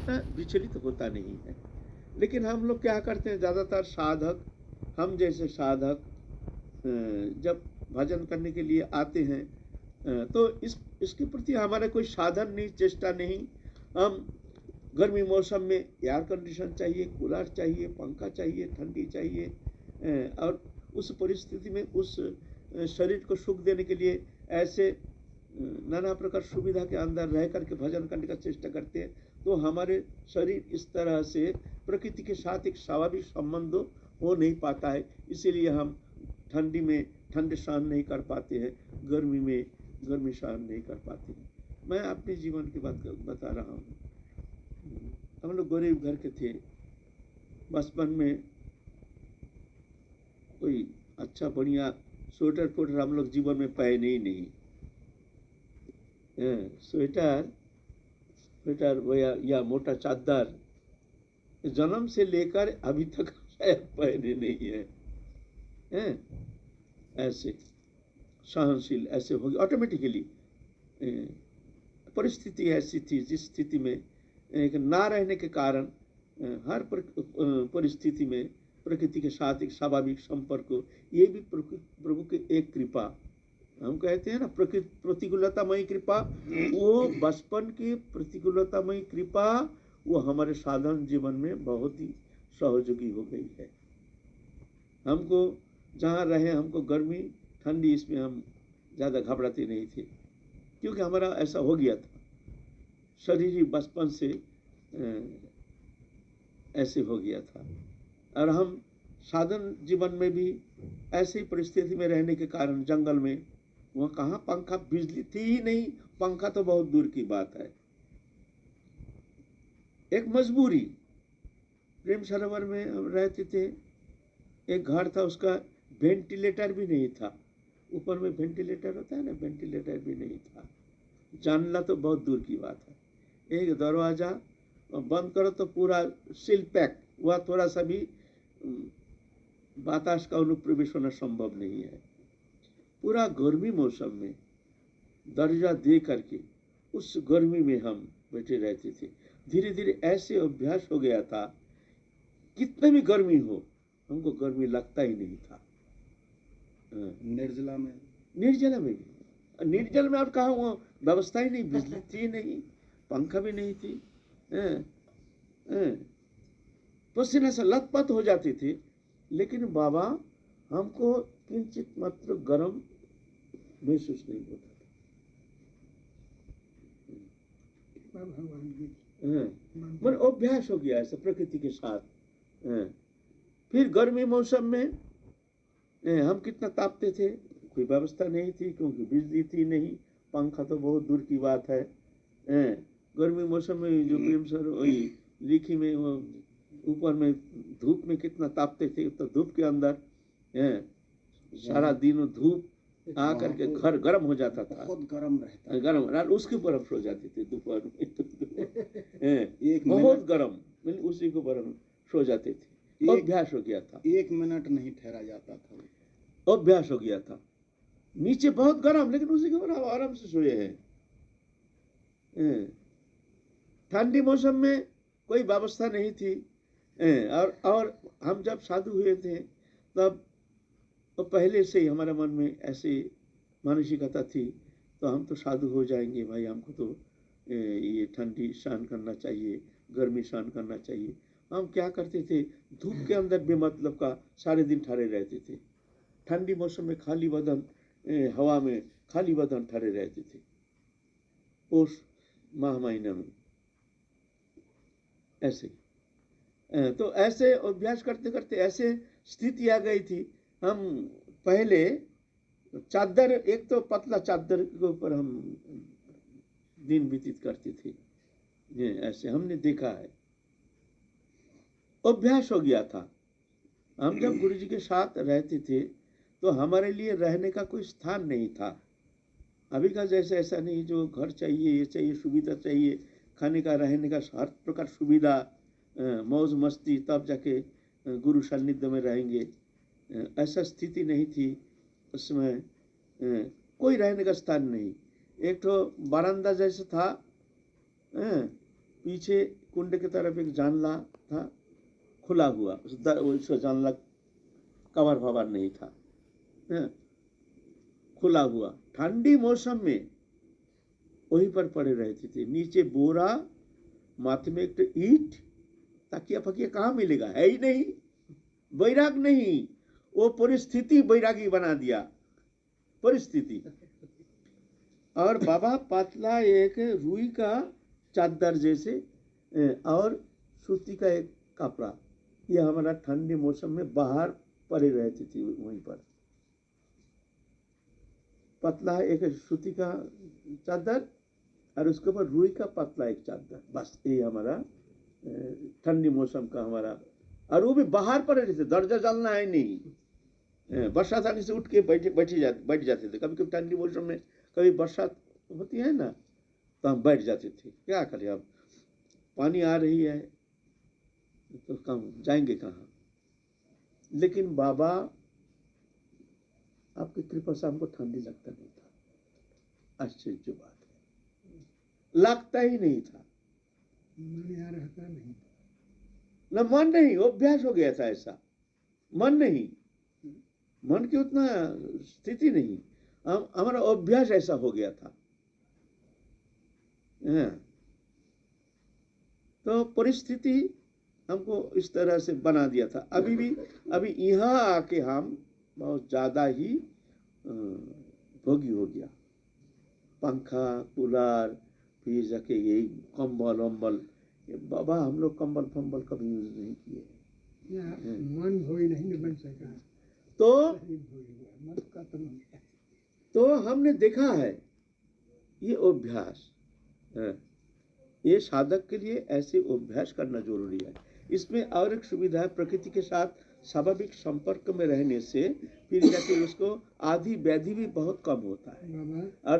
विचलित होता नहीं है। लेकिन हम लोग क्या करते हैं, ज़्यादातर साधक, हम जैसे साधक जब भजन करने के लिए आते हैं तो इसके प्रति हमारा कोई साधन नहीं, चेष्टा नहीं। हम गर्मी मौसम में एयर कंडीशन चाहिए, कूलर चाहिए, पंखा चाहिए, ठंडी चाहिए, और उस परिस्थिति में उस शरीर को सुख देने के लिए ऐसे नाना प्रकार सुविधा के अंदर रह करके भजन करने का चेष्टा करते हैं। तो हमारे शरीर इस तरह से प्रकृति के साथ एक स्वाभाविक संबंध हो नहीं पाता है। इसीलिए हम ठंडी में ठंड सहन नहीं कर पाते हैं, गर्मी में गर्मी सहन नहीं कर पाते हैं। मैं अपने जीवन की बात बता रहा हूँ। हम लोग गरीब घर के थे। बचपन में कोई अच्छा बढ़िया स्वेटर फोटर हम लोग जीवन में पहने ही नहीं। स्वेटर या मोटा चादर जन्म से लेकर अभी तक शायद पहने नहीं है। ऐसे सहनशील ऐसे हो गया ऑटोमेटिकली। परिस्थिति ऐसी थी जिस स्थिति में ना रहने के कारण हर परिस्थिति में प्रकृति के साथ एक स्वाभाविक संपर्क, ये भी प्रभु की एक कृपा। हम कहते हैं ना प्रतिकूलतामयी कृपा, वो बचपन की प्रतिकूलतामयी कृपा वो हमारे साधारण जीवन में बहुत ही सहयोगी हो गई है। हमको जहाँ रहे, हमको गर्मी ठंडी इसमें हम ज़्यादा घबराते नहीं थे, क्योंकि हमारा ऐसा हो गया था। शरीर ही बचपन से ऐसे हो गया था। और हम साधारण जीवन में भी ऐसी परिस्थिति में रहने के कारण जंगल में, वहाँ कहाँ पंखा, बिजली थी ही नहीं, पंखा तो बहुत दूर की बात है। एक मजबूरी। प्रेम सरोवर में हम रहते थे, एक घर था, उसका वेंटिलेटर भी नहीं था। ऊपर में वेंटिलेटर होता है ना, वेंटिलेटर भी नहीं था। जानना तो बहुत दूर की बात है। एक दरवाजा बंद करो तो पूरा सील पैक, वह थोड़ा सा भी बातास का अनुप्रवेश होना संभव नहीं है। पूरा गर्मी मौसम में दर्जा दे करके उस गर्मी में हम बैठे रहते थे। धीरे धीरे ऐसे अभ्यास हो गया था, कितने भी गर्मी हो हमको गर्मी लगता ही नहीं था। निर्जला में निर्जल में आप कहा, वो व्यवस्था ही नहीं, बिजली थी नहीं, पंखा भी नहीं थी। पसीना से लथपथ हो जाती थी, लेकिन बाबा हमको किंचित मात्र गर्म महसूस नहीं होता था। मन अभ्यास हो गया ऐसा प्रकृति के साथ। फिर गर्मी मौसम में हम कितना तापते थे, कोई व्यवस्था नहीं थी, क्योंकि बिजली थी नहीं, पंखा तो बहुत दूर की बात है। गर्मी मौसम में जो प्रेम सर वही लिखी में वो ऊपर में धूप में कितना तापते थे, तो धूप के अंदर सारा दिन धूप आ करके घर गर्म हो जाता था, बहुत गर्म रहता, गर्म रात उसके ऊपर हम सो जाते थे दोपहर में। बहुत गर्म, उसी के ऊपर हम सो जाते थे। अभ्यास हो गया था, 1 मिनट नहीं ठहरा जाता था, अभ्यास हो गया था। नीचे बहुत गर्म, लेकिन उसी के ऊपर हम आराम से सोए हैं। ठंडी मौसम में कोई व्यवस्था नहीं थी। और हम जब साधु हुए थे तब तो पहले से ही हमारे मन में ऐसी मानसिकता थी, तो हम तो साधु हो जाएंगे भाई, हमको तो ये ठंडी सहन करना चाहिए, गर्मी सहन करना चाहिए। हम क्या करते थे, धूप के अंदर बेमतलब का सारे दिन ठहरे रहते थे। ठंडी मौसम में खाली बदन, हवा में खाली बदन ठहरे रहते थे। उस माह महीना में ऐसे तो ऐसे अभ्यास करते करते ऐसे स्थिति आ गई थी। हम पहले चादर, एक तो पतला चादर के ऊपर हम दिन व्यतीत करते थे। ऐसे हमने देखा है, अभ्यास हो गया था। हम जब गुरु जी के साथ रहते थे तो हमारे लिए रहने का कोई स्थान नहीं था। अभी का जैसे ऐसा नहीं, जो घर चाहिए, ये चाहिए, सुविधा चाहिए, खाने का, रहने का हर प्रकार सुविधा, मौज मस्ती, तब जाके गुरु सानिध्य में रहेंगे। ऐसा स्थिति नहीं थी उसमें। कोई रहने का स्थान नहीं, एक तो बरामदा जैसा था, पीछे कुंड की तरफ एक जानला था, खुला हुआ, उसका जानला कवर फवर नहीं था, खुला हुआ। ठंडी मौसम में वहीं पर पड़े रहते थे, नीचे बोरा, माथे में एक ईंट, तकिया फकिया कहाँ मिलेगा, है ही नहीं। बैराग नहीं, वो परिस्थिति बैरागी बना दिया, परिस्थिति। और बाबा पातला एक रुई का चादर जैसे और सूती का एक कपड़ा, ये हमारा ठंडे मौसम में बाहर पड़े रहती थी वहीं पर। पतला एक सूती का चादर और उसके ऊपर रुई का पतला एक चादर, बस ये हमारा ठंडी मौसम का हमारा। और वो भी बाहर पड़े रहते, दरजा डालना है नहीं। बरसात आने से उठ के बैठ जाते थे। कभी कभी ठंडी मौसम में कभी बरसात होती है ना, तो हम बैठ जाते थे, क्या करें अब, पानी आ रही है तो कम जाएंगे कहाँ। लेकिन बाबा आपकी कृपा से हमको ठंडी लगता नहीं था, आश्चर्य बात है, लगता ही नहीं था। मन यहाँ रहता नहीं, न मन नहीं, अभ्यास हो गया था ऐसा, मन नहीं, मन की उतना स्थिति नहीं, हमारा अभ्यास ऐसा हो गया था। तो परिस्थिति हमको इस तरह से बना दिया था। अभी यहाँ आके हम बहुत ज्यादा ही भोगी हो गया, पंखा, कूलर, फिर जाके यही कंबल वम्बल। बाबा हम लोग कंबल फंबल कभी यूज नहीं किए। मन भोगी नहीं बन सका, तो हमने देखा है ये अभ्यास, ये साधक के लिए ऐसे अभ्यास करना जरूरी है। इसमें और एक सुविधा है, प्रकृति के साथ स्वाभाविक संपर्क में रहने से फिर जाके उसको आदि व्याधि भी बहुत कम होता है। और